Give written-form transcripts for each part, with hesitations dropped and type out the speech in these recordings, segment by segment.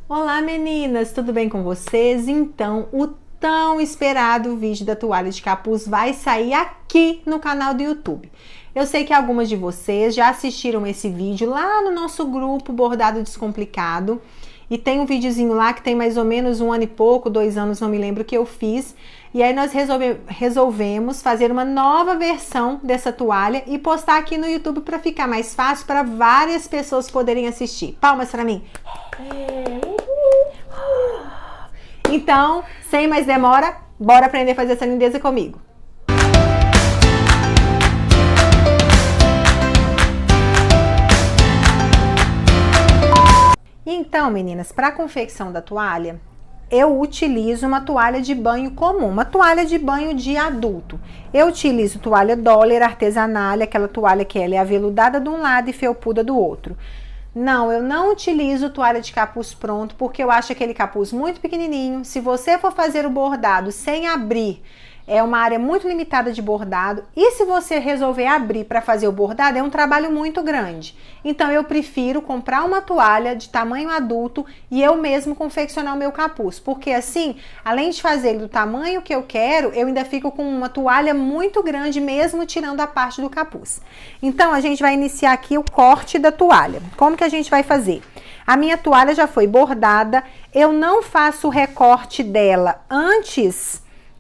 Olá meninas, tudo bem com vocês? Então, o tão esperado vídeo da toalha de capuz vai sair aqui no canal do YouTube. Eu sei que algumas de vocês já assistiram esse vídeo lá no nosso grupo Bordado Descomplicado. E tem um videozinho lá que tem mais ou menos 1 ano e pouco, 2 anos, não me lembro, que eu fiz. E aí nós resolvemos fazer uma nova versão dessa toalha e postar aqui no YouTube para ficar mais fácil para várias pessoas poderem assistir. Palmas para mim! Então, sem mais demora, bora aprender a fazer essa lindeza comigo! Então, meninas, para a confecção da toalha, eu utilizo uma toalha de banho comum, uma toalha de banho de adulto. Eu utilizo toalha Dollar artesanal, aquela toalha que ela é aveludada de um lado e felpuda do outro. Não, eu não utilizo toalha de capuz pronto, porque eu acho aquele capuz muito pequenininho. Se você for fazer o bordado sem abrir, é uma área muito limitada de bordado. E se você resolver abrir para fazer o bordado, é um trabalho muito grande. Então eu prefiro comprar uma toalha de tamanho adulto e eu mesmo confeccionar o meu capuz. Porque assim, além de fazer ele do tamanho que eu quero, eu ainda fico com uma toalha muito grande, mesmo tirando a parte do capuz. Então a gente vai iniciar aqui o corte da toalha. Como que a gente vai fazer? A minha toalha já foi bordada, eu não faço o recorte dela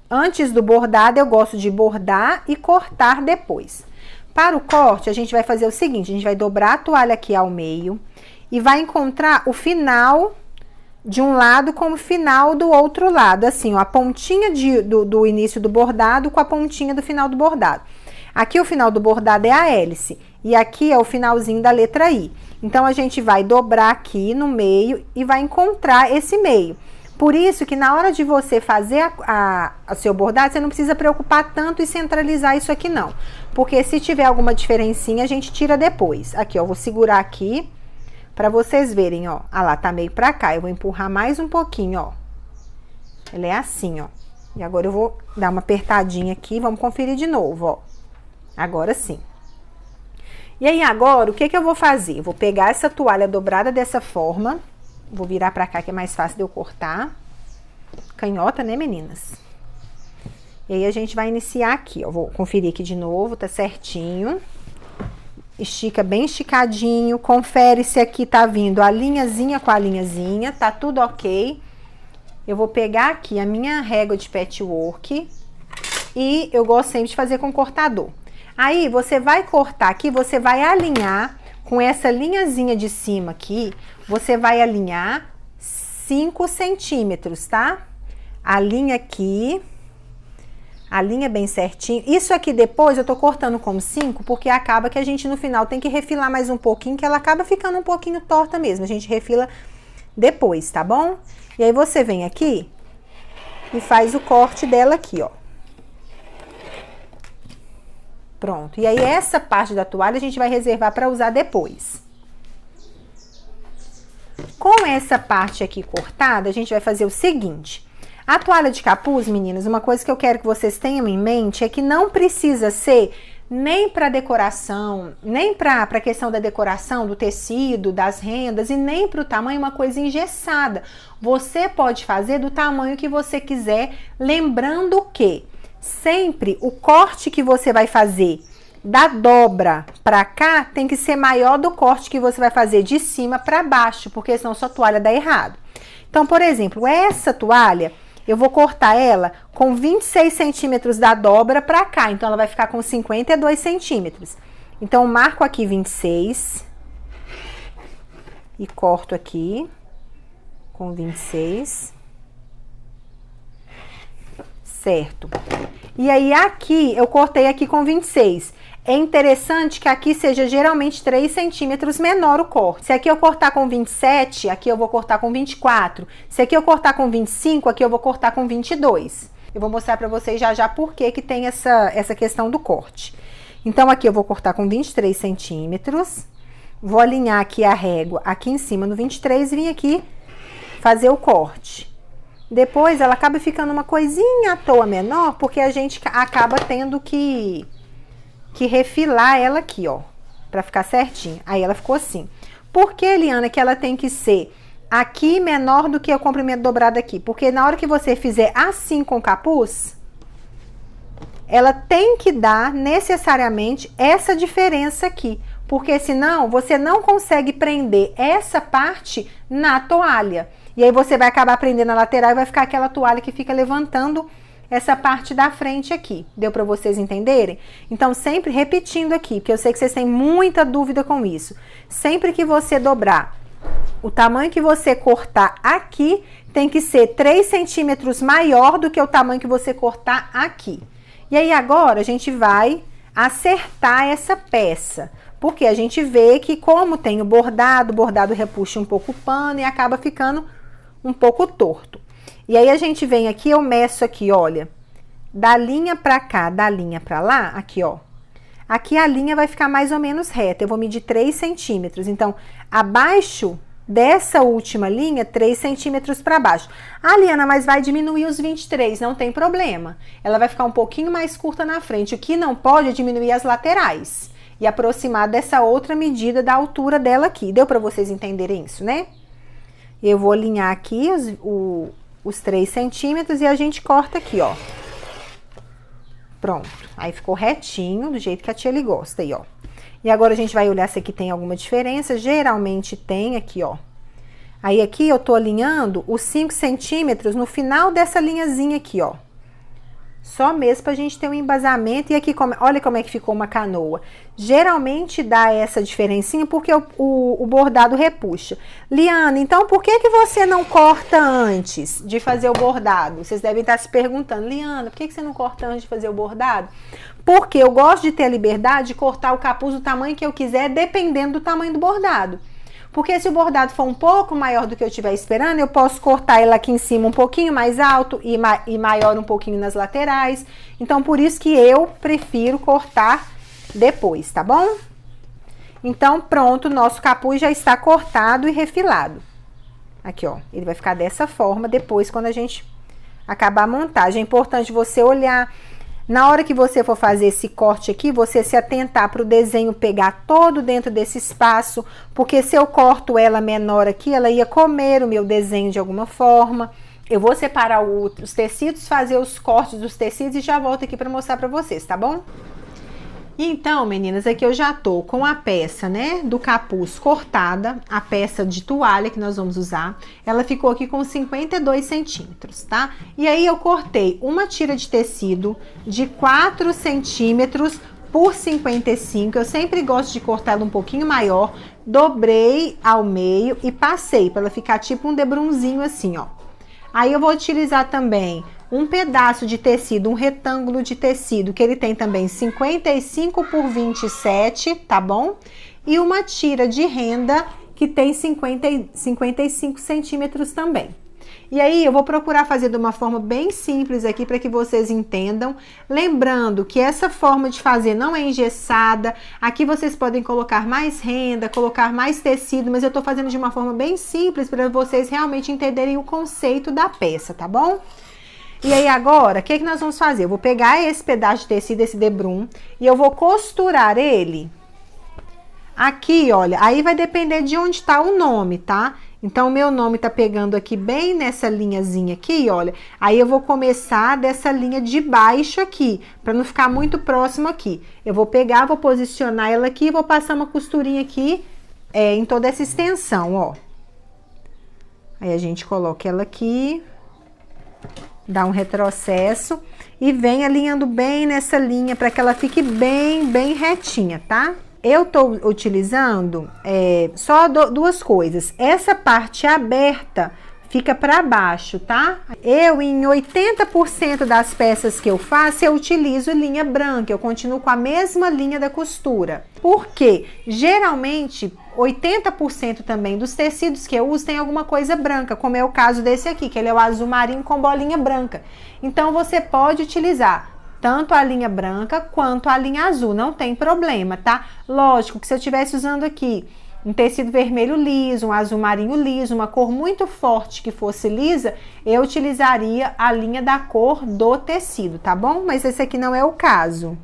Antes do bordado, eu gosto de bordar e cortar depois. Para o corte, a gente vai fazer o seguinte, a gente vai dobrar a toalha aqui ao meio e vai encontrar o final de um lado com o final do outro lado, assim, ó, a pontinha do início do bordado com a pontinha do final do bordado. Aqui o final do bordado é a hélice e aqui é o finalzinho da letra I. Então, a gente vai dobrar aqui no meio e vai encontrar esse meio. Por isso que na hora de você fazer o seu bordado, você não precisa preocupar tanto em centralizar isso aqui não. Porque se tiver alguma diferencinha, a gente tira depois. Aqui, ó, eu vou segurar aqui pra vocês verem, ó. Ah lá, tá meio pra cá. Eu vou empurrar mais um pouquinho, ó. Ela é assim, ó. E agora eu vou dar uma apertadinha aqui, vamos conferir de novo, ó. Agora sim. E aí agora, o que que eu vou fazer? Eu vou pegar essa toalha dobrada dessa forma. Vou virar pra cá que é mais fácil de eu cortar. Canhota, né, meninas? E aí a gente vai iniciar aqui, ó. Vou conferir aqui de novo, tá certinho. Estica bem esticadinho. Confere se aqui tá vindo a linhazinha com a linhazinha. Tá tudo ok. Eu vou pegar aqui a minha régua de patchwork. E eu gosto sempre de fazer com cortador. Aí, você vai cortar aqui, você vai alinhar com essa linhazinha de cima aqui, você vai alinhar 5 centímetros, tá? Alinha aqui, alinha bem certinho. Isso aqui depois eu tô cortando como 5, porque acaba que a gente no final tem que refilar mais um pouquinho, que ela acaba ficando um pouquinho torta mesmo. A gente refila depois, tá bom? E aí você vem aqui e faz o corte dela aqui, ó. Pronto, e aí essa parte da toalha a gente vai reservar para usar depois. Com essa parte aqui cortada, a gente vai fazer o seguinte. A toalha de capuz, meninas, uma coisa que eu quero que vocês tenham em mente é que não precisa ser nem para decoração, nem para a questão da decoração, do tecido, das rendas e nem para o tamanho uma coisa engessada. Você pode fazer do tamanho que você quiser, lembrando que sempre o corte que você vai fazer da dobra pra cá tem que ser maior do corte que você vai fazer de cima pra baixo, porque senão sua toalha dá errado. Então, por exemplo, essa toalha, eu vou cortar ela com 26 centímetros da dobra pra cá, então ela vai ficar com 52 centímetros. Então, eu marco aqui 26 e corto aqui com 26. Certo. E aí aqui, eu cortei aqui com 26. É interessante que aqui seja geralmente 3 centímetros menor o corte. Se aqui eu cortar com 27, aqui eu vou cortar com 24. Se aqui eu cortar com 25, aqui eu vou cortar com 22. Eu vou mostrar pra vocês já já por que tem essa questão do corte. Então aqui eu vou cortar com 23 centímetros. Vou alinhar aqui a régua aqui em cima no 23 e vim aqui fazer o corte. Depois ela acaba ficando uma coisinha à toa menor, porque a gente acaba tendo que refilar ela aqui, ó, pra ficar certinho. Aí ela ficou assim. Por que, Eliana, que ela tem que ser aqui menor do que o comprimento dobrado aqui. Porque na hora que você fizer assim com o capuz, ela tem que dar necessariamente essa diferença aqui. Porque senão você não consegue prender essa parte na toalha. E aí você vai acabar prendendo a lateral e vai ficar aquela toalha que fica levantando essa parte da frente aqui. Deu para vocês entenderem? Então, sempre repetindo aqui, porque eu sei que vocês têm muita dúvida com isso. Sempre que você dobrar, o tamanho que você cortar aqui tem que ser 3 centímetros maior do que o tamanho que você cortar aqui. E aí agora a gente vai acertar essa peça. Porque a gente vê que como tem o bordado repuxa um pouco o pano e acaba ficando um pouco torto. E aí a gente vem aqui, eu meço aqui, olha, da linha pra cá, da linha pra lá, aqui, ó. Aqui a linha vai ficar mais ou menos reta, eu vou medir 3 centímetros. Então, abaixo dessa última linha, 3 centímetros para baixo. Ah, Liana, mas vai diminuir os 23, não tem problema. Ela vai ficar um pouquinho mais curta na frente. O que não pode é diminuir as laterais e aproximar dessa outra medida da altura dela aqui. Deu para vocês entenderem isso, né? Eu vou alinhar aqui os 3 centímetros e a gente corta aqui, ó. Pronto. Aí ficou retinho, do jeito que a tia Li gosta aí, ó. E agora a gente vai olhar se aqui tem alguma diferença. Geralmente tem aqui, ó. Aí aqui eu tô alinhando os 5 centímetros no final dessa linhazinha aqui, ó. Só mesmo pra gente ter um embasamento. E aqui, olha como é que ficou uma canoa. Geralmente dá essa diferencinha porque o bordado repuxa. Liana, então por que você não corta antes de fazer o bordado? Vocês devem estar se perguntando, Liana, por que você não corta antes de fazer o bordado? Porque eu gosto de ter a liberdade de cortar o capuz do tamanho que eu quiser, dependendo do tamanho do bordado. Porque se o bordado for um pouco maior do que eu estiver esperando, eu posso cortar ele aqui em cima um pouquinho mais alto e maior um pouquinho nas laterais. Então, por isso que eu prefiro cortar depois, tá bom? Então, pronto, o nosso capuz já está cortado e refilado. Aqui, ó, ele vai ficar dessa forma depois, quando a gente acabar a montagem. É importante você olhar. Na hora que você for fazer esse corte aqui, você se atentar para o desenho pegar todo dentro desse espaço, porque se eu corto ela menor aqui, ela ia comer o meu desenho de alguma forma. Eu vou separar os tecidos, fazer os cortes dos tecidos e já volto aqui para mostrar para vocês, tá bom? Então, meninas, aqui eu já tô com a peça, né, do capuz cortada, a peça de toalha que nós vamos usar, ela ficou aqui com 52 centímetros, tá? E aí eu cortei uma tira de tecido de 4 centímetros por 55, eu sempre gosto de cortar ela um pouquinho maior, dobrei ao meio e passei para ela ficar tipo um debrunzinho assim, ó. Aí eu vou utilizar também um pedaço de tecido, um retângulo de tecido, que ele tem também 55 por 27, tá bom? E uma tira de renda que tem 55 centímetros também. E aí eu vou procurar fazer de uma forma bem simples aqui para que vocês entendam. Lembrando que essa forma de fazer não é engessada. Aqui vocês podem colocar mais renda, colocar mais tecido, mas eu tô fazendo de uma forma bem simples para vocês realmente entenderem o conceito da peça, tá bom? E aí agora, o que nós vamos fazer? Eu vou pegar esse pedaço de tecido, esse debrum, e eu vou costurar ele aqui, olha. Aí vai depender de onde tá o nome, tá? Então, o meu nome tá pegando aqui bem nessa linhazinha aqui, olha. Aí eu vou começar dessa linha de baixo aqui, pra não ficar muito próximo aqui. Eu vou pegar, vou posicionar ela aqui e vou passar uma costurinha aqui em toda essa extensão, ó. Aí a gente coloca ela aqui, dá um retrocesso e vem alinhando bem nessa linha para que ela fique bem retinha, tá? Eu tô utilizando só duas coisas. Essa parte aberta fica para baixo, tá? Eu, em 80% das peças que eu faço, eu utilizo linha branca. Eu continuo com a mesma linha da costura. Porque, geralmente, 80% também dos tecidos que eu uso tem alguma coisa branca, como é o caso desse aqui, que ele é o azul marinho com bolinha branca. Então, você pode utilizar tanto a linha branca quanto a linha azul, não tem problema, tá? Lógico que se eu estivesse usando aqui um tecido vermelho liso, um azul marinho liso, uma cor muito forte que fosse lisa, eu utilizaria a linha da cor do tecido, tá bom? Mas esse aqui não é o caso.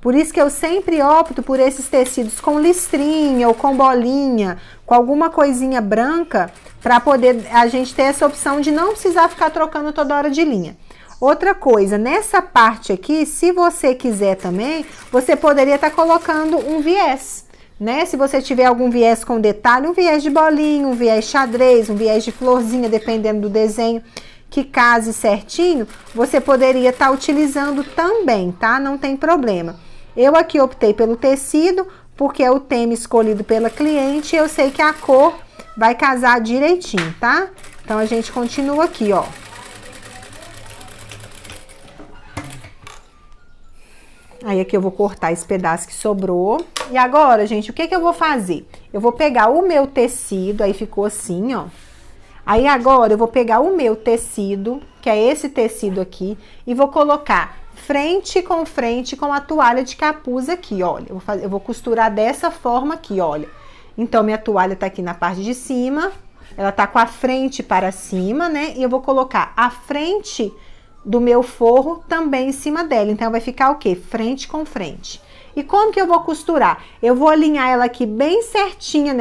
Por isso que eu sempre opto por esses tecidos com listrinha ou com bolinha, com alguma coisinha branca, para poder a gente ter essa opção de não precisar ficar trocando toda hora de linha. Outra coisa, nessa parte aqui, se você quiser também, você poderia estar colocando um viés, né? Se você tiver algum viés com detalhe, um viés de bolinha, um viés xadrez, um viés de florzinha, dependendo do desenho, que case certinho, você poderia estar utilizando também, tá? Não tem problema. Eu aqui optei pelo tecido, porque é o tema escolhido pela cliente, e eu sei que a cor vai casar direitinho, tá? Então, a gente continua aqui, ó. Aí, aqui eu vou cortar esse pedaço que sobrou. E agora, gente, o que que eu vou fazer? Eu vou pegar o meu tecido, aí ficou assim, ó. Aí, agora, eu vou pegar o meu tecido, que é esse tecido aqui, e vou colocar frente com a toalha de capuz aqui, olha. Eu vou costurar dessa forma aqui, olha. Então, minha toalha tá aqui na parte de cima, ela tá com a frente para cima, né? E eu vou colocar a frente do meu forro também em cima dela. Então, vai ficar o quê? Frente com frente. E como que eu vou costurar? Eu vou alinhar ela aqui bem certinha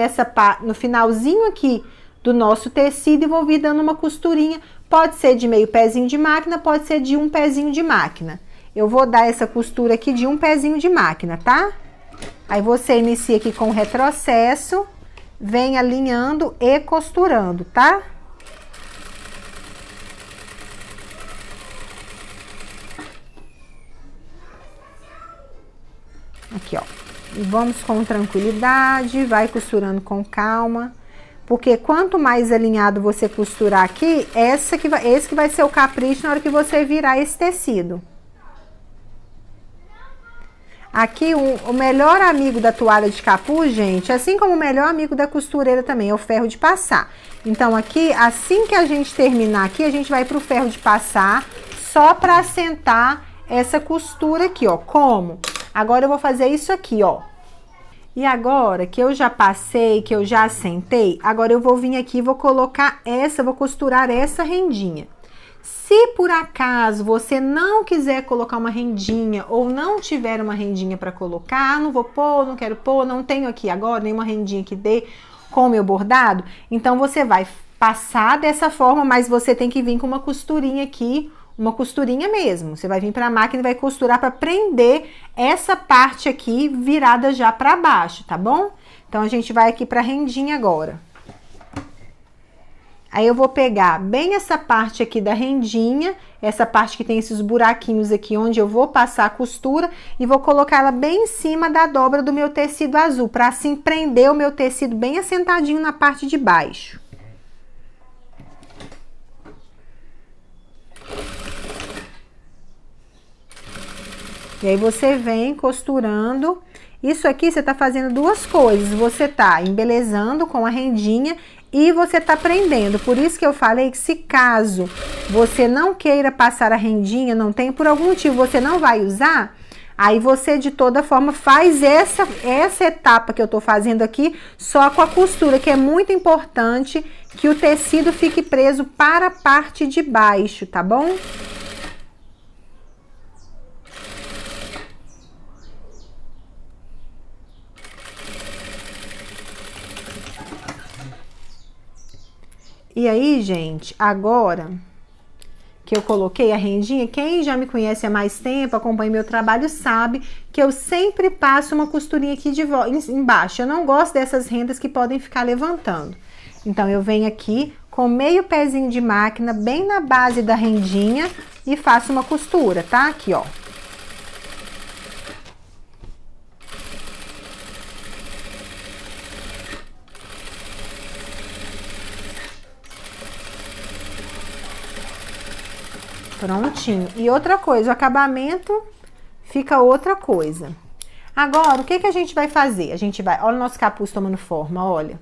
no finalzinho aqui do nosso tecido e vou vir dando uma costurinha. Pode ser de meio pezinho de máquina, pode ser de um pezinho de máquina. Eu vou dar essa costura aqui de um pezinho de máquina, tá? Aí você inicia aqui com o retrocesso, vem alinhando e costurando, tá? Aqui, ó. E vamos com tranquilidade, vai costurando com calma. Porque quanto mais alinhado você costurar aqui, esse que vai ser o capricho na hora que você virar esse tecido. Aqui, o melhor amigo da toalha de capuz, gente, assim como o melhor amigo da costureira também, é o ferro de passar. Então, aqui, assim que a gente terminar aqui, a gente vai pro ferro de passar, só pra assentar essa costura aqui, ó. Como? Agora, eu vou fazer isso aqui, ó. E agora que eu já passei, que eu já assentei, agora eu vou vir aqui e vou colocar vou costurar essa rendinha. Se por acaso você não quiser colocar uma rendinha ou não tiver uma rendinha para colocar, não vou pôr, não quero pôr, não tenho aqui agora nenhuma rendinha que dê com o meu bordado, então você vai passar dessa forma, mas você tem que vir com uma costurinha aqui, uma costurinha mesmo. Você vai vir para a máquina e vai costurar para prender essa parte aqui virada já para baixo, tá bom? Então, a gente vai aqui para a rendinha agora. Aí, eu vou pegar bem essa parte aqui da rendinha, essa parte que tem esses buraquinhos aqui, onde eu vou passar a costura, e vou colocar ela bem em cima da dobra do meu tecido azul, para assim prender o meu tecido bem assentadinho na parte de baixo. E aí, você vem costurando. Isso aqui, você tá fazendo duas coisas. Você tá embelezando com a rendinha e você tá prendendo. Por isso que eu falei que se caso você não queira passar a rendinha, não tem por algum motivo, você não vai usar, aí você de toda forma faz essa etapa que eu tô fazendo aqui só com a costura, que é muito importante que o tecido fique preso para a parte de baixo, tá bom? E aí, gente, agora que eu coloquei a rendinha, quem já me conhece há mais tempo, acompanha meu trabalho, sabe que eu sempre passo uma costurinha aqui embaixo. Eu não gosto dessas rendas que podem ficar levantando. Então, eu venho aqui com meio pezinho de máquina, bem na base da rendinha, e faço uma costura, tá? Aqui, ó. Prontinho. E outra coisa, o acabamento fica outra coisa. Agora, o que que a gente vai fazer? A gente vai... Olha o nosso capuz tomando forma, olha.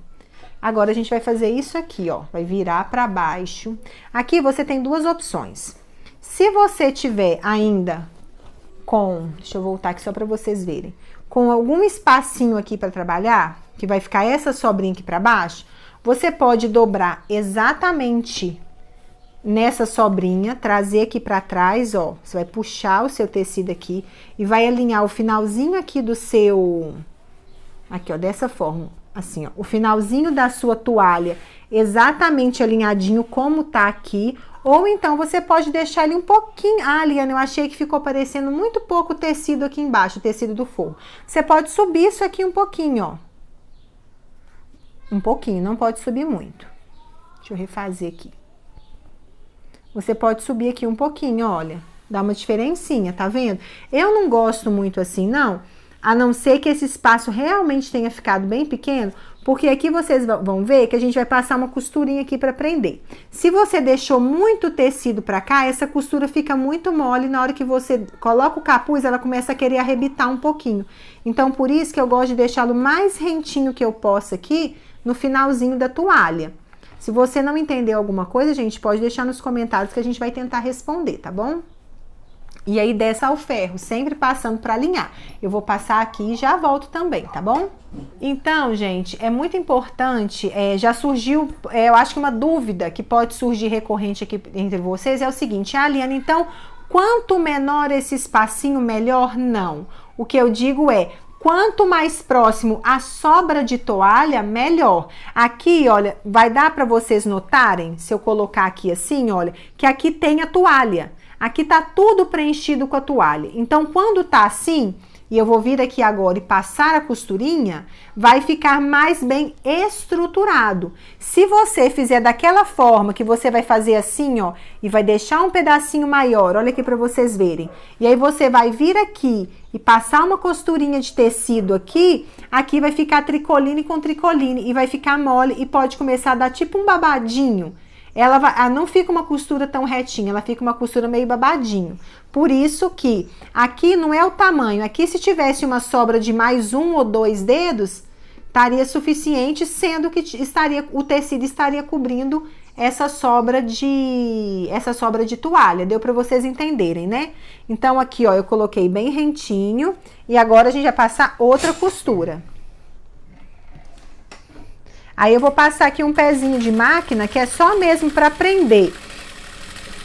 Agora, a gente vai fazer isso aqui, ó. Vai virar pra baixo. Aqui, você tem duas opções. Se você tiver ainda com... Deixa eu voltar aqui só pra vocês verem. Com algum espacinho aqui pra trabalhar, que vai ficar essa sobrinha aqui pra baixo, você pode dobrar exatamente nessa sobrinha, trazer aqui pra trás, ó. Você vai puxar o seu tecido aqui e vai alinhar o finalzinho aqui do seu... Aqui, ó, dessa forma, assim, ó. O finalzinho da sua toalha exatamente alinhadinho como tá aqui. Ou então você pode deixar ele um pouquinho... Ah, Liana, eu achei que ficou parecendo muito pouco o tecido aqui embaixo, o tecido do forro. Você pode subir isso aqui um pouquinho, ó. Um pouquinho, não pode subir muito. Deixa eu refazer aqui. Você pode subir aqui um pouquinho, olha. Dá uma diferencinha, tá vendo? Eu não gosto muito assim, não. A não ser que esse espaço realmente tenha ficado bem pequeno, porque aqui vocês vão ver que a gente vai passar uma costurinha aqui para prender. Se você deixou muito tecido para cá, essa costura fica muito mole, na hora que você coloca o capuz, ela começa a querer arrebitar um pouquinho. Então, por isso que eu gosto de deixá-lo mais rentinho que eu possa aqui, no finalzinho da toalha. Se você não entendeu alguma coisa, gente, pode deixar nos comentários que a gente vai tentar responder, tá bom? E aí desce ao ferro, sempre passando para alinhar. Eu vou passar aqui e já volto também, tá bom? Então, gente, é muito importante, já surgiu, eu acho que uma dúvida que pode surgir recorrente aqui entre vocês é o seguinte: ah, Liana, então, quanto menor esse espacinho, melhor? Não. O que eu digo é, quanto mais próximo a sobra de toalha, melhor. Aqui, olha, vai dar para vocês notarem, se eu colocar aqui assim, olha, que aqui tem a toalha. Aqui tá tudo preenchido com a toalha. Então, quando tá assim, e eu vou vir aqui agora e passar a costurinha, vai ficar mais bem estruturado. Se você fizer daquela forma que você vai fazer assim, ó, e vai deixar um pedacinho maior, olha aqui para vocês verem. E aí você vai vir aqui e passar uma costurinha de tecido aqui, aqui vai ficar tricoline com tricoline e vai ficar mole e pode começar a dar tipo um babadinho. Ela não fica uma costura tão retinha, ela fica uma costura meio babadinho. Por isso que aqui não é o tamanho, aqui se tivesse uma sobra de mais 1 ou 2 dedos, estaria suficiente, sendo que o tecido estaria cobrindo essa sobra de toalha. Deu para vocês entenderem, né? Então aqui, ó, eu coloquei bem rentinho e agora a gente vai passar outra costura. Aí eu vou passar aqui um pezinho de máquina, que é só mesmo para prender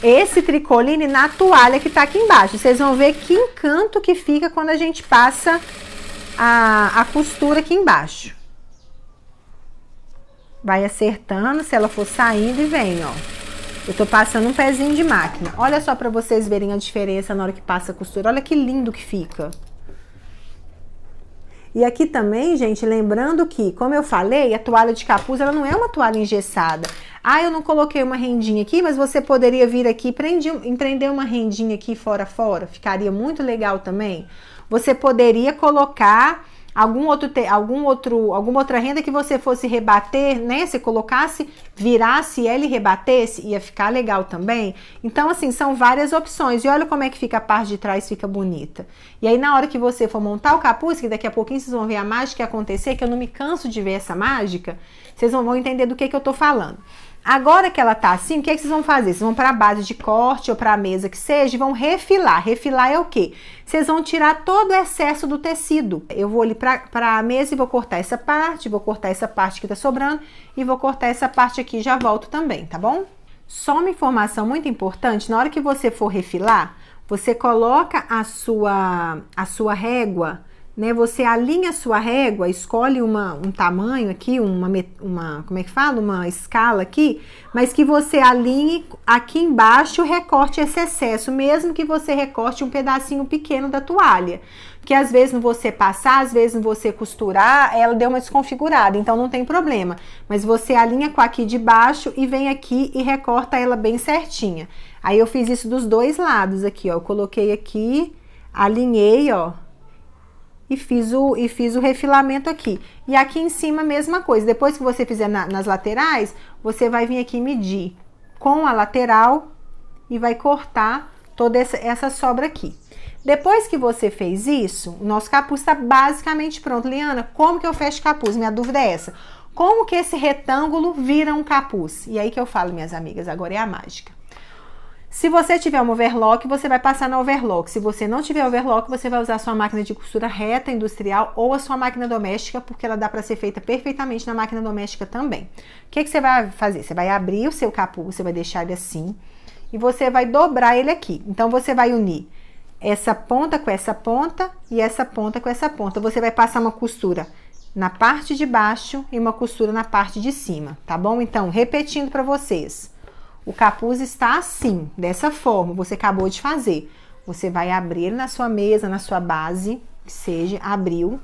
esse tricoline na toalha que tá aqui embaixo. Vocês vão ver que encanto que fica quando a gente passa a costura aqui embaixo. Vai acertando, se ela for saindo e vem, ó. Eu tô passando um pezinho de máquina. Olha só para vocês verem a diferença na hora que passa a costura. Olha que lindo que fica. E aqui também, gente, lembrando que, como eu falei, a toalha de capuz, ela não é uma toalha engessada. Ah, eu não coloquei uma rendinha aqui, mas você poderia vir aqui e empreender uma rendinha aqui fora, ficaria muito legal também. Você poderia colocar alguma outra renda que você fosse rebater, né? Se colocasse, virasse ela e rebatesse, ia ficar legal também. Então, assim, são várias opções. E olha como é que fica a parte de trás, fica bonita. E aí, na hora que você for montar o capuz, que daqui a pouquinho vocês vão ver a mágica acontecer, que eu não me canso de ver essa mágica, vocês não vão entender do que eu tô falando. Agora que ela tá assim, o que é que vocês vão fazer? Vocês vão para a base de corte ou para a mesa que seja e vão refilar. Refilar é o quê? Vocês vão tirar todo o excesso do tecido. Eu vou ali para a mesa e vou cortar essa parte, vou cortar essa parte que tá sobrando e vou cortar essa parte aqui e já volto também, tá bom? Só uma informação muito importante, na hora que você for refilar, você coloca a sua régua, né? Você alinha a sua régua, escolhe um tamanho aqui, como é que fala? Uma escala aqui, mas que você alinhe aqui embaixo, recorte esse excesso, mesmo que você recorte um pedacinho pequeno da toalha. Porque às vezes não você passar, às vezes não você costurar, ela deu uma desconfigurada, então não tem problema. Mas você alinha com aqui de baixo e vem aqui e recorta ela bem certinha. Aí eu fiz isso dos dois lados aqui, ó. Eu coloquei aqui, alinhei, ó. E fiz o refilamento aqui. E aqui em cima a mesma coisa. Depois que você fizer nas laterais, você vai vir aqui medir com a lateral e vai cortar toda essa sobra aqui. Depois que você fez isso, o nosso capuz está basicamente pronto. Liana, como que eu fecho capuz? Minha dúvida é essa. Como que esse retângulo vira um capuz? E aí que eu falo, minhas amigas, agora é a mágica. Se você tiver um overlock, você vai passar no overlock. Se você não tiver overlock, você vai usar a sua máquina de costura reta industrial ou a sua máquina doméstica, porque ela dá para ser feita perfeitamente na máquina doméstica também. O que você vai fazer? Você vai abrir o seu capuz, você vai deixar ele assim e você vai dobrar ele aqui. Então, você vai unir essa ponta com essa ponta e essa ponta com essa ponta. Você vai passar uma costura na parte de baixo e uma costura na parte de cima, tá bom? Então, repetindo para vocês. O capuz está assim, dessa forma, você acabou de fazer. Você vai abrir ele na sua mesa, na sua base, que seja, abriu.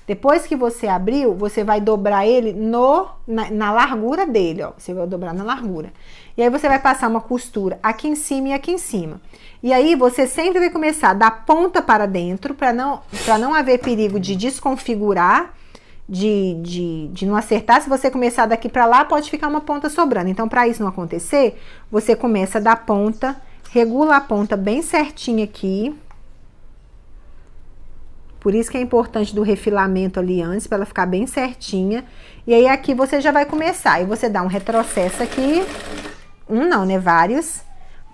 Depois que você abriu, você vai dobrar ele na largura dele, ó. Você vai dobrar na largura. E aí você vai passar uma costura aqui em cima e aqui em cima. E aí você sempre vai começar da ponta para dentro, para não haver perigo de desconfigurar, de não acertar. Se você começar daqui para lá, pode ficar uma ponta sobrando. Então, para isso não acontecer, você começa da ponta, regula a ponta bem certinho aqui. Por isso que é importante do refilamento ali antes, para ela ficar bem certinha. E aí aqui você já vai começar. E você dá um retrocesso aqui. Não, né? Vários.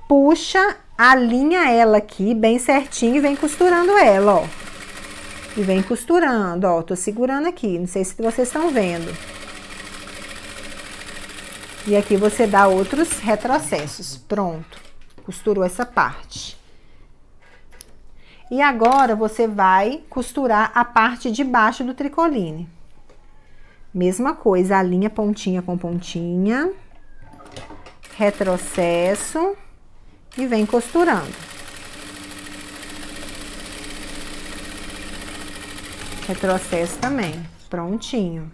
Puxa, alinha ela aqui bem certinho e vem costurando ela, ó. E vem costurando, ó, tô segurando aqui, não sei se vocês estão vendo. E aqui você dá outros retrocessos, pronto. Costurou essa parte. E agora você vai costurar a parte de baixo do tricoline. Mesma coisa, alinha pontinha com pontinha. Retrocesso. E vem costurando. Retrocesso também, prontinho.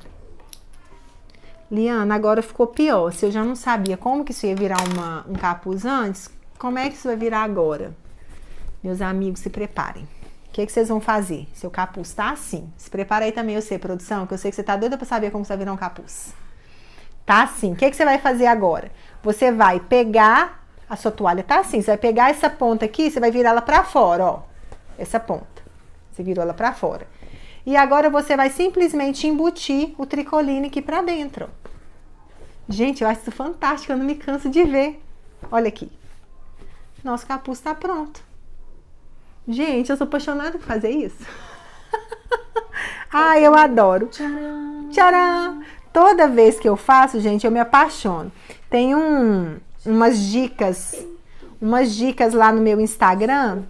Liana, agora ficou pior. Se eu já não sabia como que isso ia virar um capuz antes, como é que isso vai virar agora? Meus amigos, se preparem. O que vocês vão fazer? Seu capuz tá assim. Se prepara aí também, você, produção, que eu sei que você tá doida pra saber como você vai virar um capuz. Tá assim. O que você vai fazer agora? Você vai pegar, a sua toalha tá assim, você vai pegar essa ponta aqui, você vai virar ela pra fora, ó. Essa ponta. Você virou ela pra fora. E agora você vai simplesmente embutir o tricoline aqui pra dentro. Gente, eu acho isso fantástico, eu não me canso de ver. Olha aqui. Nosso capuz tá pronto. Gente, eu sou apaixonada por fazer isso. Ai, eu adoro. Tcharam! Tcharam! Toda vez que eu faço, gente, eu me apaixono. Tem umas dicas lá no meu Instagram.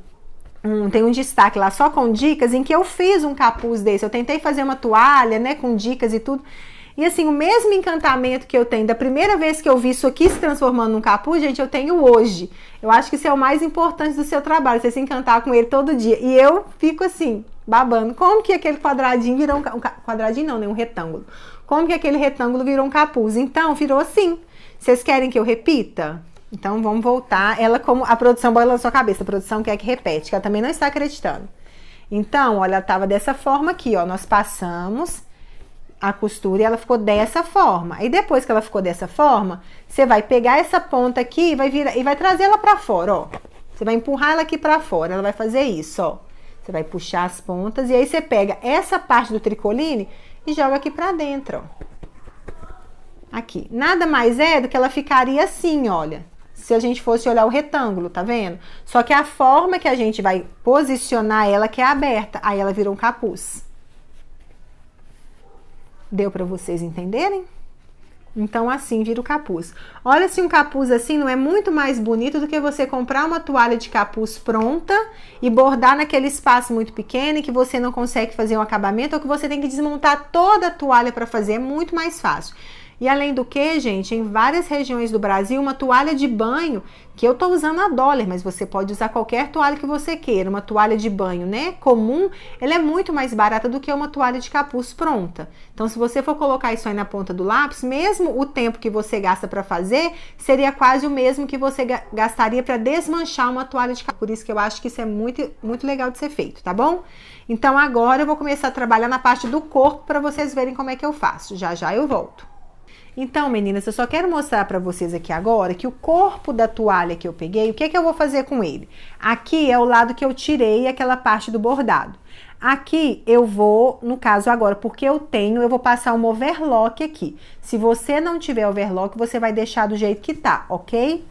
Tem um destaque lá só com dicas em que eu fiz um capuz desse. Eu tentei fazer uma toalha, né, com dicas e tudo. E assim, o mesmo encantamento que eu tenho da primeira vez que eu vi isso aqui se transformando num capuz, gente, eu tenho hoje. Eu acho que isso é o mais importante do seu trabalho, você se encantar com ele todo dia. E eu fico assim, babando. Como que aquele quadradinho virou quadradinho não, né, um retângulo. Como que aquele retângulo virou um capuz? Então, virou assim. Vocês querem que eu repita? Então, vamos voltar. Ela, como a produção bola na sua cabeça, a produção quer que repete, que ela também não está acreditando. Então, olha, ela estava dessa forma aqui, ó. Nós passamos a costura e ela ficou dessa forma. E depois que ela ficou dessa forma, você vai pegar essa ponta aqui e vai trazer ela pra fora, ó. Você vai empurrar ela aqui pra fora, ela vai fazer isso, ó. Você vai puxar as pontas e aí você pega essa parte do tricoline e joga aqui pra dentro, ó. Aqui. Nada mais é do que ela ficaria assim, olha. Se a gente fosse olhar o retângulo, tá vendo? Só que a forma que a gente vai posicionar ela que é aberta, aí ela virou um capuz. Deu para vocês entenderem? Então, assim vira o capuz. Olha, se um capuz assim não é muito mais bonito do que você comprar uma toalha de capuz pronta e bordar naquele espaço muito pequeno e que você não consegue fazer um acabamento ou que você tem que desmontar toda a toalha para fazer, é muito mais fácil. E além do que, gente, em várias regiões do Brasil, uma toalha de banho, que eu tô usando a Dollar, mas você pode usar qualquer toalha que você queira, uma toalha de banho, né, comum, ela é muito mais barata do que uma toalha de capuz pronta. Então, se você for colocar isso aí na ponta do lápis, mesmo o tempo que você gasta para fazer, seria quase o mesmo que você gastaria para desmanchar uma toalha de capuz. Por isso que eu acho que isso é muito, muito legal de ser feito, tá bom? Então, agora eu vou começar a trabalhar na parte do corpo para vocês verem como é que eu faço. Já já eu volto. Então, meninas, eu só quero mostrar para vocês aqui agora que o corpo da toalha que eu peguei, o que é que eu vou fazer com ele? Aqui é o lado que eu tirei aquela parte do bordado. Aqui eu vou, no caso agora, porque eu vou passar um overlock aqui. Se você não tiver overlock, você vai deixar do jeito que tá, ok?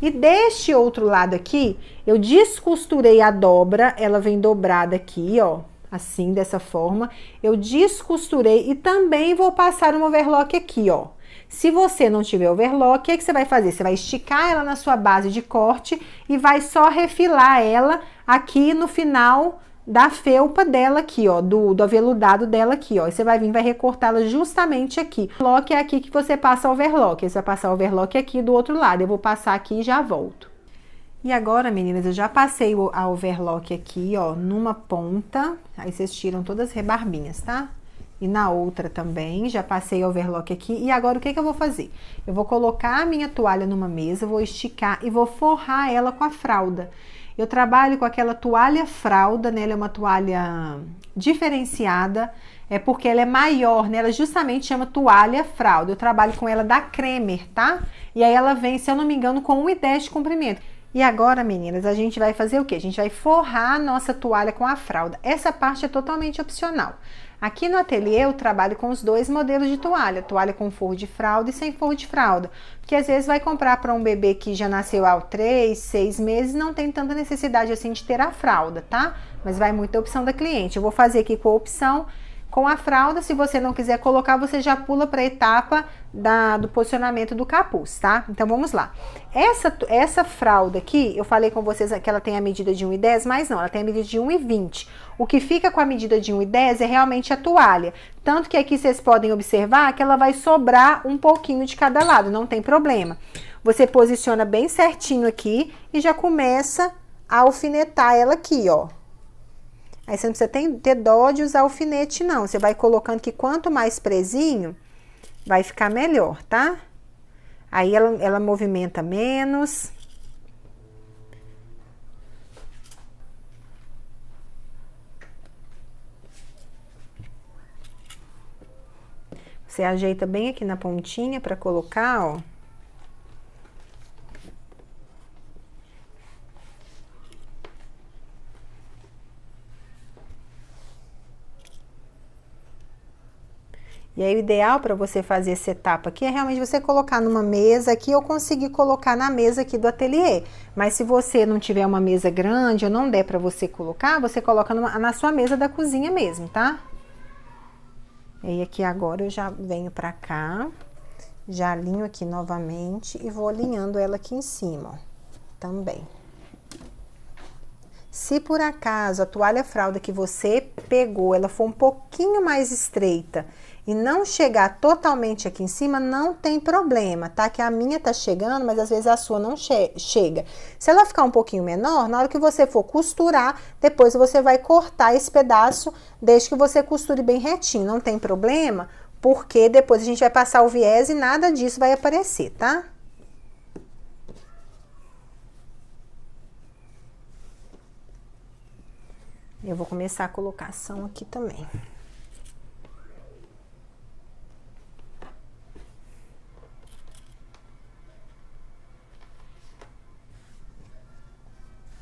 E deste outro lado aqui, eu descosturei a dobra, ela vem dobrada aqui, ó, assim, dessa forma. Eu descosturei e também vou passar um overlock aqui, ó. Se você não tiver overlock, o que é que você vai fazer? Você vai esticar ela na sua base de corte e vai só refilar ela aqui no final da felpa dela aqui, ó, do aveludado dela aqui, ó. E você vai vir, vai recortá-la justamente aqui. O overlock é aqui que você passa overlock. Aí você vai passar o overlock aqui do outro lado. Eu vou passar aqui e já volto. E agora, meninas, eu já passei a overlock aqui, ó, numa ponta. Aí vocês tiram todas as rebarbinhas, tá? E na outra também, já passei overlock aqui. E agora, o que que eu vou fazer? Eu vou colocar a minha toalha numa mesa, vou esticar e vou forrar ela com a fralda. Eu trabalho com aquela toalha fralda, né? Ela é uma toalha diferenciada, é porque ela é maior, né? Ela justamente chama toalha fralda. Eu trabalho com ela da Cremer, tá? E aí ela vem, se eu não me engano, com 1,10 de comprimento. E agora, meninas, a gente vai fazer o quê? A gente vai forrar a nossa toalha com a fralda. Essa parte é totalmente opcional. Aqui no ateliê eu trabalho com os dois modelos de toalha, toalha com forro de fralda e sem forro de fralda, porque às vezes vai comprar para um bebê que já nasceu há 3, 6 meses, não tem tanta necessidade assim de ter a fralda, tá? Mas vai muito da opção da cliente. Eu vou fazer aqui com a opção com a fralda. Se você não quiser colocar, você já pula para a etapa do posicionamento do capuz, tá? Então vamos lá. Essa fralda aqui, eu falei com vocês que ela tem a medida de 1,10, mas não, ela tem a medida de 1,20. O que fica com a medida de 1,10 é realmente a toalha. Tanto que aqui vocês podem observar que ela vai sobrar um pouquinho de cada lado, não tem problema. Você posiciona bem certinho aqui e já começa a alfinetar ela aqui, ó. Aí você não precisa ter dó de usar alfinete, não. Você vai colocando que quanto mais presinho, vai ficar melhor, tá? Aí ela movimenta menos. Você ajeita bem aqui na pontinha para colocar, ó. E aí, o ideal para você fazer essa etapa aqui é realmente você colocar numa mesa aqui, ou conseguir colocar na mesa aqui do ateliê. Mas se você não tiver uma mesa grande ou não der para você colocar, você coloca na sua mesa da cozinha mesmo, tá? E aí, aqui agora eu já venho pra cá, já alinho aqui novamente e vou alinhando ela aqui em cima, ó, também. Se por acaso a toalha fralda que você pegou, ela for um pouquinho mais estreita e não chegar totalmente aqui em cima, não tem problema, tá? Que a minha tá chegando, mas às vezes a sua não chega. Se ela ficar um pouquinho menor, na hora que você for costurar, depois você vai cortar esse pedaço, desde que você costure bem retinho, não tem problema, porque depois a gente vai passar o viés e nada disso vai aparecer, tá? Eu vou começar a colocação aqui também.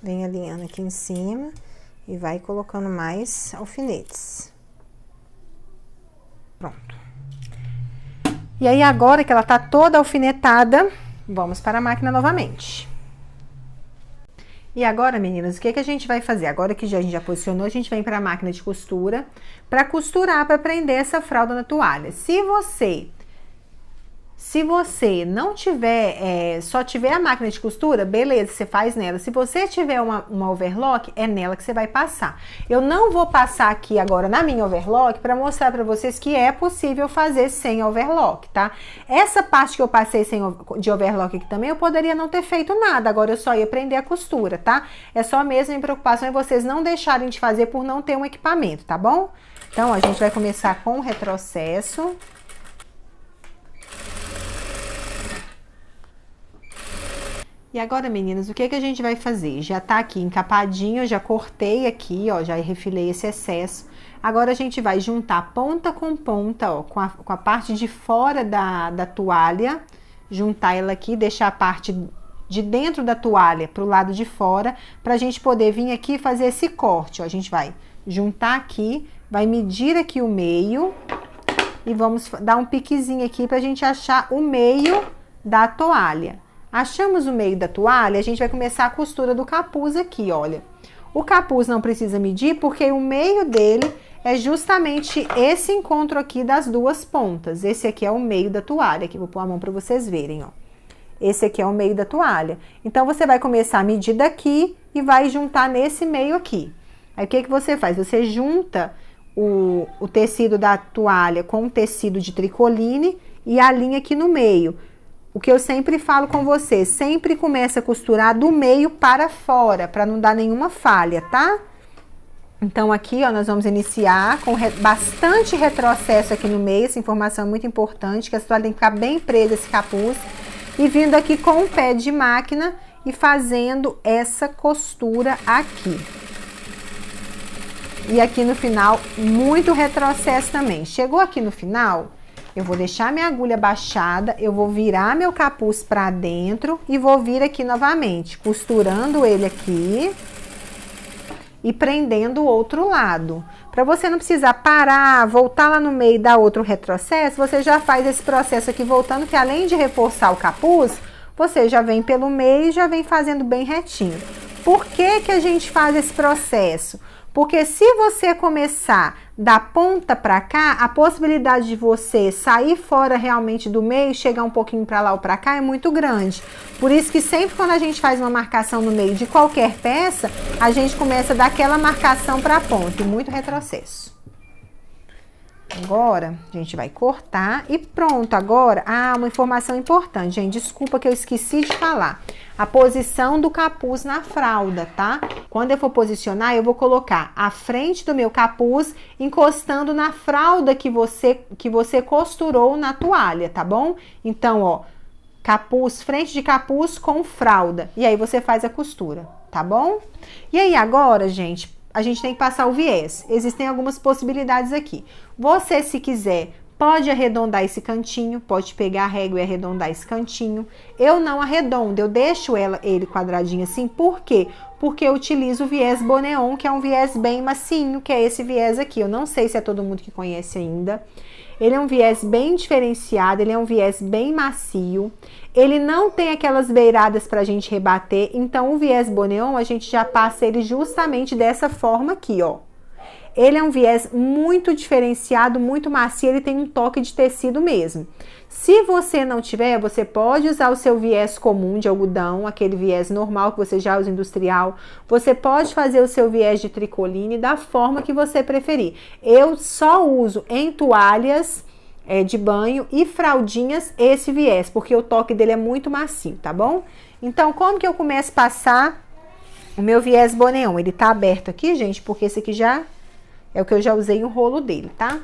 Vem alinhando aqui em cima e vai colocando mais alfinetes. Pronto. E aí, agora que ela tá toda alfinetada, vamos para a máquina novamente. E agora, meninas, o que que a gente vai fazer? Agora que a gente já posicionou, a gente vem para a máquina de costura para costurar, para prender essa fralda na toalha. Se você não tiver, só tiver a máquina de costura, beleza, você faz nela. Se você tiver uma overlock, é nela que você vai passar. Eu não vou passar aqui agora na minha overlock para mostrar para vocês que é possível fazer sem overlock, tá? Essa parte que eu passei de overlock aqui também, eu poderia não ter feito nada, agora eu só ia prender a costura, tá? É só mesmo a preocupação é vocês não deixarem de fazer por não ter um equipamento, tá bom? Então, a gente vai começar com o retrocesso. E agora, meninas, o que que a gente vai fazer? Já tá aqui encapadinho, eu já cortei aqui, ó, já refilei esse excesso. Agora, a gente vai juntar ponta com ponta, ó, com a parte de fora da toalha, juntar ela aqui, deixar a parte de dentro da toalha pro lado de fora, pra gente poder vir aqui e fazer esse corte, ó. A gente vai juntar aqui, vai medir aqui o meio e vamos dar um piquezinho aqui pra gente achar o meio da toalha. Achamos o meio da toalha, a gente vai começar a costura do capuz aqui, olha. O capuz não precisa medir porque o meio dele é justamente esse encontro aqui das duas pontas. Esse aqui é o meio da toalha, aqui vou pôr a mão para vocês verem, ó. Esse aqui é o meio da toalha. Então, você vai começar a medir daqui e vai juntar nesse meio aqui. Aí, o que que você faz? Você junta o tecido da toalha com o tecido de tricoline e alinha aqui no meio. O que eu sempre falo com vocês, sempre começa a costurar do meio para fora, para não dar nenhuma falha, tá? Então, aqui, ó, nós vamos iniciar com bastante retrocesso aqui no meio. Essa informação é muito importante, que a toalha tem que ficar bem presa esse capuz. E vindo aqui com o pé de máquina e fazendo essa costura aqui. E aqui no final, muito retrocesso também. Chegou aqui no final, eu vou deixar minha agulha baixada, eu vou virar meu capuz para dentro e vou vir aqui novamente, costurando ele aqui e prendendo o outro lado. Para você não precisar parar, voltar lá no meio e dar outro retrocesso, você já faz esse processo aqui voltando, que além de reforçar o capuz, você já vem pelo meio e já vem fazendo bem retinho. Por que que a gente faz esse processo? Porque se você começar da ponta para cá, a possibilidade de você sair fora realmente do meio, chegar um pouquinho para lá ou para cá é muito grande. Por isso que sempre quando a gente faz uma marcação no meio de qualquer peça, a gente começa daquela marcação para a ponta e muito retrocesso. Agora, a gente vai cortar e pronto. Agora, uma informação importante, gente, desculpa que eu esqueci de falar. A posição do capuz na fralda, tá? Quando eu for posicionar, eu vou colocar a frente do meu capuz encostando na fralda que você costurou na toalha, tá bom? Então, ó, capuz, frente de capuz com fralda. E aí você faz a costura, tá bom? E aí agora, gente, a gente tem que passar o viés. Existem algumas possibilidades aqui. Você, se quiser, pode arredondar esse cantinho, pode pegar a régua e arredondar esse cantinho. Eu não arredondo, eu deixo ele quadradinho assim. Por quê? Porque eu utilizo o viés Boneon, que é um viés bem macinho, que é esse viés aqui. Eu não sei se é todo mundo que conhece ainda. Ele é um viés bem diferenciado, ele é um viés bem macio. Ele não tem aquelas beiradas pra gente rebater, então o viés Boneon a gente já passa ele justamente dessa forma aqui, ó. Ele é um viés muito diferenciado, muito macio, ele tem um toque de tecido mesmo. Se você não tiver, você pode usar o seu viés comum de algodão, aquele viés normal que você já usa industrial. Você pode fazer o seu viés de tricoline da forma que você preferir. Eu só uso em toalhas de banho e fraldinhas esse viés, porque o toque dele é muito macio, tá bom? Então, como que eu começo a passar o meu viés Boneon? Ele tá aberto aqui, gente, porque esse aqui já é o que eu já usei o rolo dele, tá?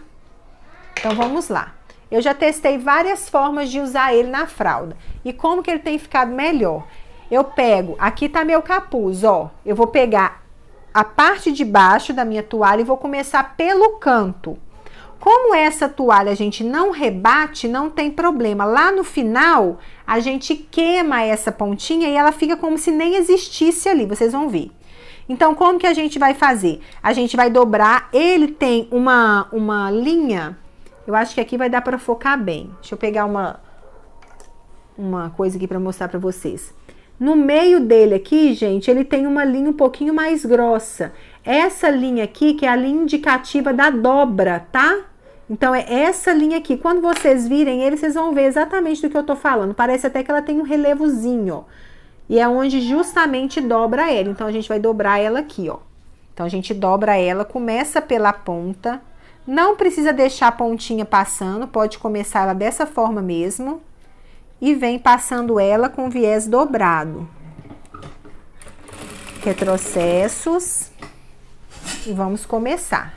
Então, vamos lá. Eu já testei várias formas de usar ele na fralda. E como que ele tem ficado melhor? Eu pego, aqui tá meu capuz, ó. Eu vou pegar a parte de baixo da minha toalha e vou começar pelo canto. Como essa toalha a gente não rebate, não tem problema. Lá no final, a gente queima essa pontinha e ela fica como se nem existisse ali, vocês vão ver. Então, como que a gente vai fazer? A gente vai dobrar, ele tem uma linha, eu acho que aqui vai dar para focar bem. Deixa eu pegar uma coisa aqui para mostrar para vocês. No meio dele aqui, gente, ele tem uma linha um pouquinho mais grossa. Essa linha aqui, que é a linha indicativa da dobra, tá? Então, é essa linha aqui. Quando vocês virem ele, vocês vão ver exatamente do que eu tô falando. Parece até que ela tem um relevozinho, ó. E é onde justamente dobra ela. Então, a gente vai dobrar ela aqui, ó. Então, a gente dobra ela, começa pela ponta. Não precisa deixar a pontinha passando, pode começar ela dessa forma mesmo. E vem passando ela com viés dobrado. Retrocessos. E vamos começar.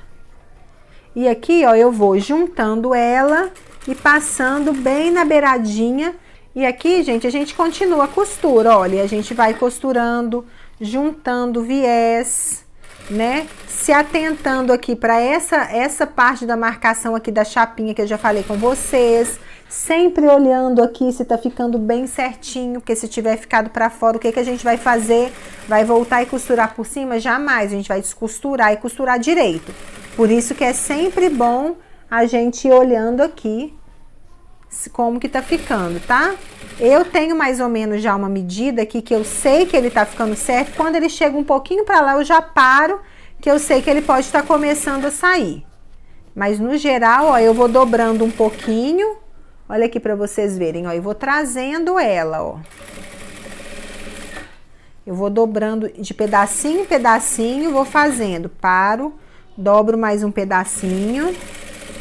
E aqui, ó, eu vou juntando ela e passando bem na beiradinha. E aqui, gente, a gente continua a costura, olha, a gente vai costurando, juntando viés, né? Se atentando aqui para essa parte da marcação aqui da chapinha que eu já falei com vocês. Sempre olhando aqui se tá ficando bem certinho, porque se tiver ficado para fora, o que que a gente vai fazer? Vai voltar e costurar por cima? Jamais, a gente vai descosturar e costurar direito. Por isso que é sempre bom a gente ir olhando aqui como que tá ficando, tá? Eu tenho mais ou menos já uma medida aqui que eu sei que ele tá ficando certo. Quando ele chega um pouquinho pra lá, eu já paro, que eu sei que ele pode estar começando a sair. Mas no geral, ó, eu vou dobrando um pouquinho. Olha aqui pra vocês verem, ó, eu vou trazendo ela, ó. Eu vou dobrando de pedacinho em pedacinho, vou fazendo, paro, dobro mais um pedacinho.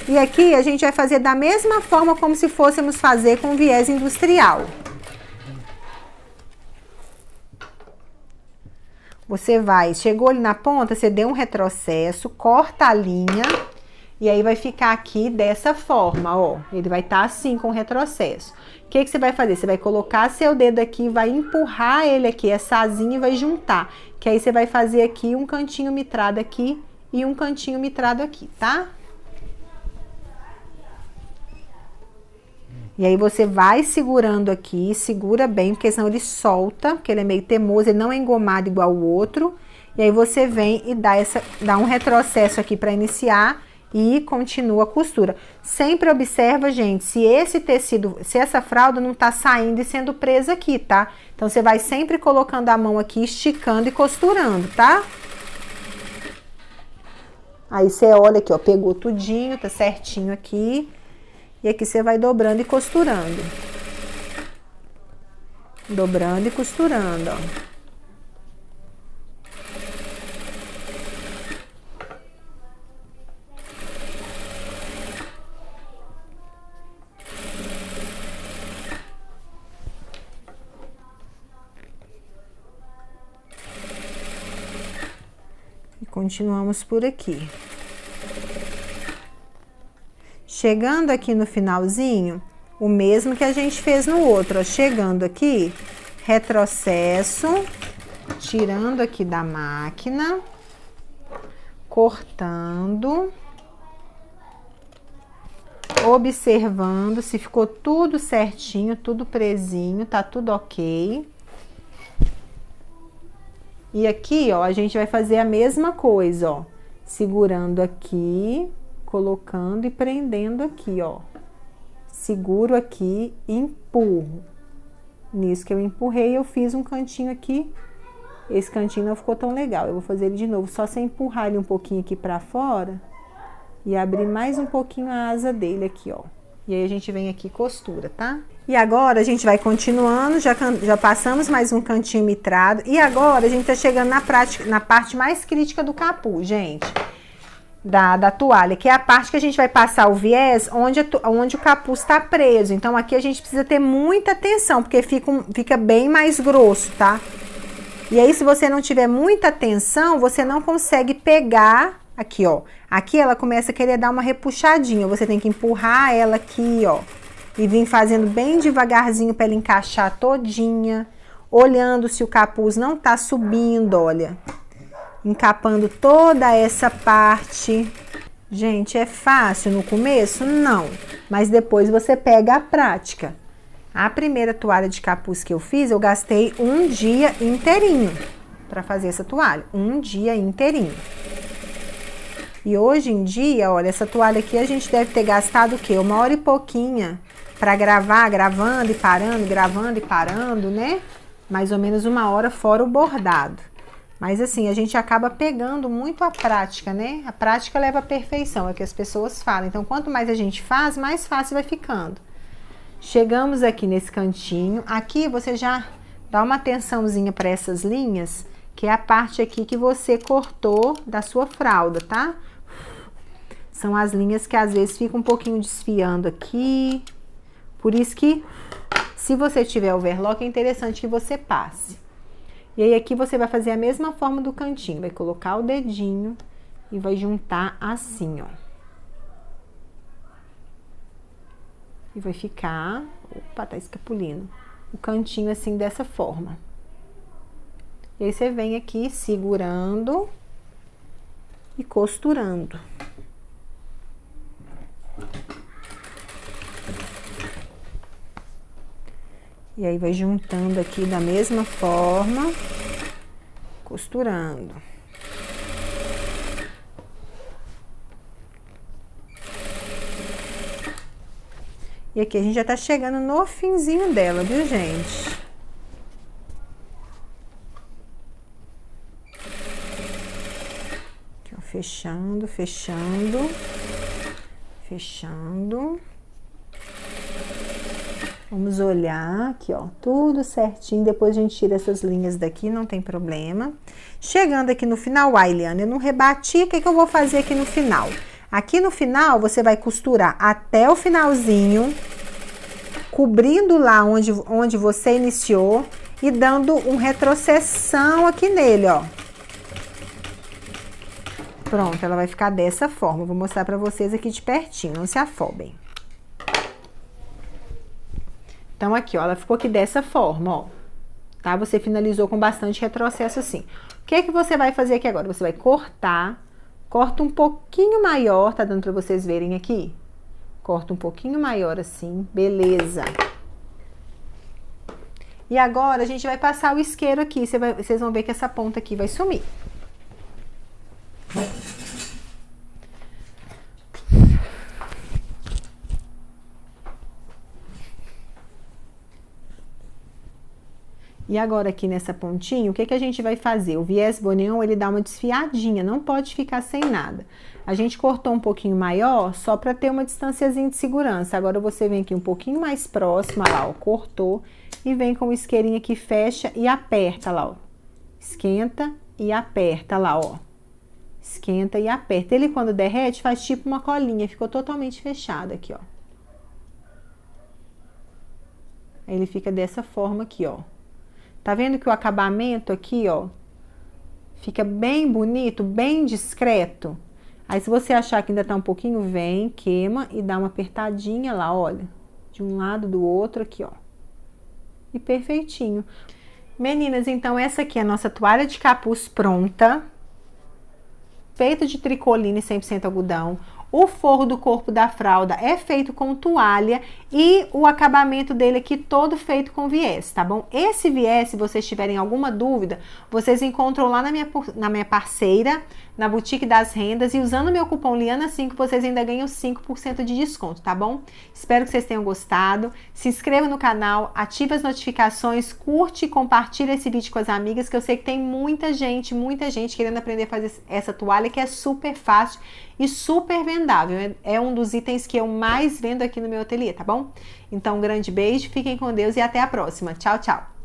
E aqui a gente vai fazer da mesma forma como se fôssemos fazer com viés industrial. Você vai, chegou ali na ponta, você deu um retrocesso, corta a linha e aí vai ficar aqui dessa forma, ó. Ele vai estar assim com retrocesso. O que você vai fazer? Você vai colocar seu dedo aqui, vai empurrar ele aqui, essa asinha, e vai juntar. Que aí você vai fazer aqui um cantinho mitrado aqui e um cantinho mitrado aqui, tá? E aí você vai segurando aqui, segura bem, porque senão ele solta, porque ele é meio teimoso, ele não é engomado igual o outro. E aí você vem e dá um retrocesso aqui para iniciar e continua a costura. Sempre observa, gente, se esse tecido, se essa fralda não tá saindo e sendo presa aqui, tá? Então você vai sempre colocando a mão aqui, esticando e costurando, tá? Aí você olha aqui, ó, pegou tudinho, tá certinho aqui. E aqui você vai dobrando e costurando. Dobrando e costurando, ó. E continuamos por aqui. Chegando aqui no finalzinho, o mesmo que a gente fez no outro, ó. Chegando aqui, retrocesso, tirando aqui da máquina, cortando, observando se ficou tudo certinho, tudo presinho, tá tudo ok. E aqui, ó, a gente vai fazer a mesma coisa, ó, segurando aqui, colocando e prendendo aqui, ó. Seguro aqui e empurro. Nisso que eu empurrei, eu fiz um cantinho aqui. Esse cantinho não ficou tão legal. Eu vou fazer ele de novo, só sem empurrar ele um pouquinho aqui pra fora e abrir mais um pouquinho a asa dele aqui, ó. E aí a gente vem aqui e costura, tá? E agora a gente vai continuando, já passamos mais um cantinho mitrado. E agora a gente tá chegando na parte mais crítica do capuz, gente. Da toalha, que é a parte que a gente vai passar o viés onde o capuz tá preso. Então aqui a gente precisa ter muita atenção, porque fica bem mais grosso, tá? E aí se você não tiver muita atenção, você não consegue pegar aqui, ó. Aqui ela começa a querer dar uma repuxadinha, você tem que empurrar ela aqui, ó. E vir fazendo bem devagarzinho para ela encaixar todinha, olhando se o capuz não tá subindo, olha. Encapando toda essa parte. Gente, é fácil no começo? Não, mas depois você pega a prática. A primeira toalha de capuz que eu fiz, eu gastei um dia inteirinho para fazer essa toalha, um dia inteirinho. E hoje em dia, olha, essa toalha aqui a gente deve ter gastado o quê? 1h e pouquinha para gravar, gravando e parando, gravando e parando, né? Mais ou menos 1 hora fora o bordado. Mas assim, a gente acaba pegando muito a prática, né? A prática leva à perfeição, é o que as pessoas falam. Então, quanto mais a gente faz, mais fácil vai ficando. Chegamos aqui nesse cantinho. Aqui você já dá uma atençãozinha para essas linhas, que é a parte aqui que você cortou da sua fralda, tá? São as linhas que às vezes ficam um pouquinho desfiando aqui. Por isso que, se você tiver overlock, é interessante que você passe. E aí aqui você vai fazer a mesma forma do cantinho, vai colocar o dedinho e vai juntar assim, ó. E vai ficar, opa, tá escapulindo, o cantinho assim dessa forma. E aí você vem aqui segurando e costurando. E aí vai juntando aqui da mesma forma, costurando. E aqui a gente já tá chegando no finzinho dela, viu, gente? Aqui, ó, fechando, fechando, fechando. Vamos olhar aqui, ó, tudo certinho. Depois a gente tira essas linhas daqui, não tem problema. Chegando aqui no final, Eliane, eu não rebati, o que que eu vou fazer aqui no final? Aqui no final, você vai costurar até o finalzinho, cobrindo lá onde você iniciou e dando um retrocessão aqui nele, ó. Pronto, ela vai ficar dessa forma. Vou mostrar pra vocês aqui de pertinho, não se afobem. Então, aqui, ó, ela ficou aqui dessa forma, ó. Tá? Você finalizou com bastante retrocesso assim. O que que você vai fazer aqui agora? Você vai cortar, corta um pouquinho maior, tá dando pra vocês verem aqui? Corta um pouquinho maior assim, beleza. E agora, a gente vai passar o isqueiro aqui, vocês vão ver que essa ponta aqui vai sumir. E agora aqui nessa pontinha, o que que a gente vai fazer? O viés boneon, ele dá uma desfiadinha, não pode ficar sem nada. A gente cortou um pouquinho maior, só para ter uma distanciazinha de segurança. Agora você vem aqui um pouquinho mais próxima, lá, ó, cortou, e vem com o isqueirinho aqui, fecha e aperta lá, ó. Esquenta e aperta lá, ó. Esquenta e aperta. Ele quando derrete faz tipo uma colinha, ficou totalmente fechado aqui, ó. Aí ele fica dessa forma aqui, ó. Tá vendo que o acabamento aqui, ó, fica bem bonito, bem discreto? Aí, se você achar que ainda tá um pouquinho, vem, queima e dá uma apertadinha lá, olha. De um lado, do outro, aqui, ó. E perfeitinho. Meninas, então, essa aqui é a nossa toalha de capuz pronta. Feito de tricoline 100% algodão. O forro do corpo da fralda é feito com toalha e o acabamento dele aqui todo feito com viés, tá bom? Esse viés, se vocês tiverem alguma dúvida, vocês encontram lá na minha parceira, na Boutique das Rendas, e usando o meu cupom Liana5, vocês ainda ganham 5% de desconto, tá bom? Espero que vocês tenham gostado. Se inscreva no canal, ative as notificações, curte e compartilha esse vídeo com as amigas, que eu sei que tem muita gente querendo aprender a fazer essa toalha, que é super fácil e super vendável. É um dos itens que eu mais vendo aqui no meu ateliê, tá bom? Então, um grande beijo, fiquem com Deus e até a próxima. Tchau, tchau!